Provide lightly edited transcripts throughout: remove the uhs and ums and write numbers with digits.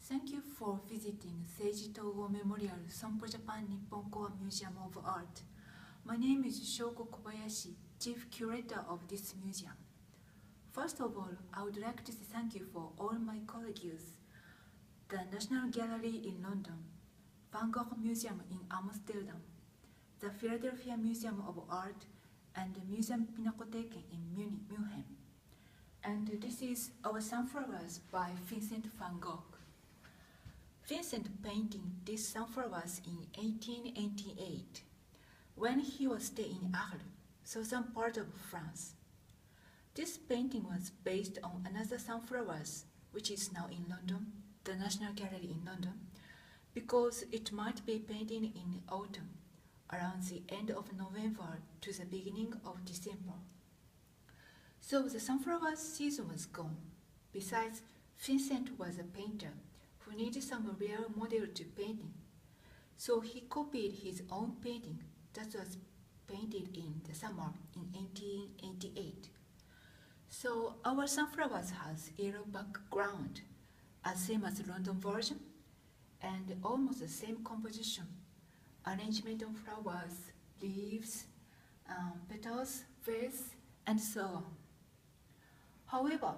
Thank you for visiting Seiji Togo Memorial Sompo Japan Nippon Koa Museum of Art. My name is Shoko Kobayashi, Chief Curator of this museum. First of all, I would like to say thank you for all my colleagues, the National Gallery in London, Van Gogh Museum in Amsterdam, the Philadelphia Museum of Art, and the Museum Pinakotheken in Munich. And this is our Sunflowers by Vincent van Gogh. Vincent painted these sunflowers in 1888 when he was staying in Arles, southern part of France. This painting was based on another sunflowers, which is now in London, the National Gallery in London, because it might be painted in autumn, around the end of November to the beginning of December. So the sunflower season was gone. Besides, Vincent was a painter who needed some real model to painting. So he copied his own painting that was painted in the summer in 1888. So our sunflowers has yellow background, as same as the London version, and almost the same composition, arrangement of flowers, leaves, petals, vase, and so on. However,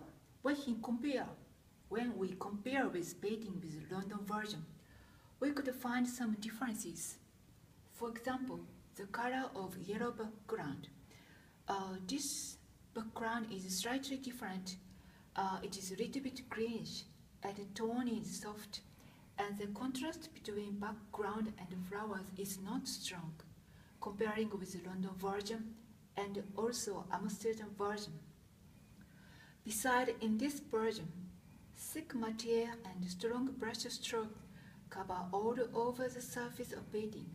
when we compare with painting with London version, we could find some differences. For example, the color of yellow background. This background is slightly different. It is a little bit greenish, and the tone is soft, and the contrast between background and flowers is not strong, comparing with the London version and also Amsterdam version. Besides, in this version, thick material and strong brush stroke cover all over the surface of painting.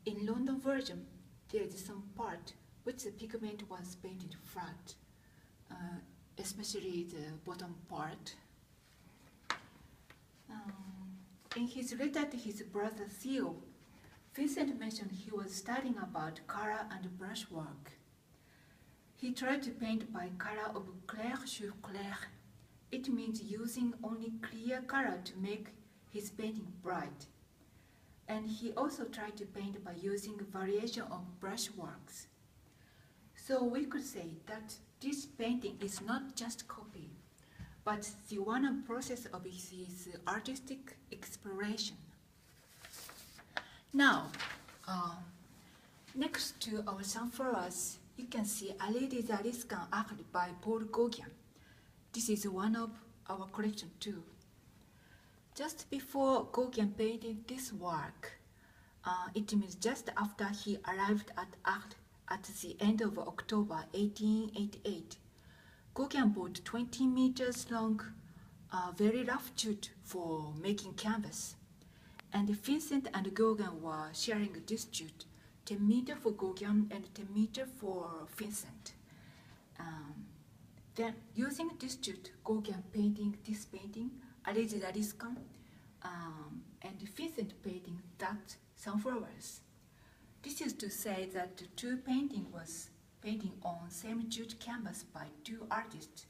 In London version, there is some part which the pigment was painted flat, especially the bottom part. In his letter to his brother Theo, Vincent mentioned he was studying about color and brushwork. He tried to paint by color of clair sur clair. It means using only clear color to make his painting bright. And he also tried to paint by using variation of brushworks. So we could say that this painting is not just copy, but the one process of his artistic exploration. Now, next to our sunflowers, you can see Allée des Arriscans Arles by Paul Gauguin. This is one of our collection too. Just before Gauguin painted this work, it means just after he arrived at Arles at the end of October 1888, Gauguin bought 20 meters long, very rough jute for making canvas. And Vincent and Gauguin were sharing this jute, 10 meters for Gauguin and 10 meters for Vincent. Then, using this jute, Gauguin painting this painting, Allée des Arriscans, and Vincent painting that sunflowers. This is to say that the two paintings was painting on same jute canvas by two artists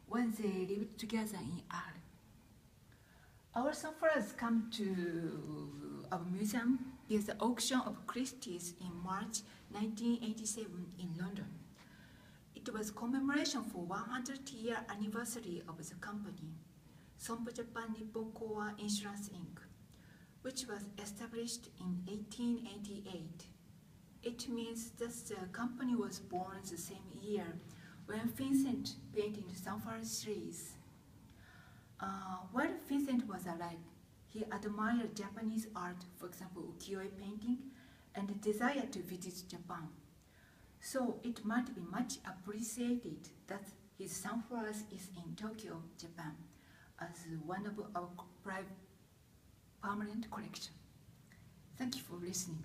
when they lived together in Arles. Our sunflowers come to our museum via the auction of Christie's in March 1987 in London. It was commemoration for 100-year anniversary of the company, Sompo Japan Nippon Koa Insurance Inc., which was established in 1888. It means that the company was born the same year when Vincent painted the sunflower series. While Vincent was alive, he admired Japanese art, for example, ukiyo-e painting, and desired to visit Japan. So it might be much appreciated that his sunflowers is in Tokyo, Japan, as one of our permanent collection. Thank you for listening.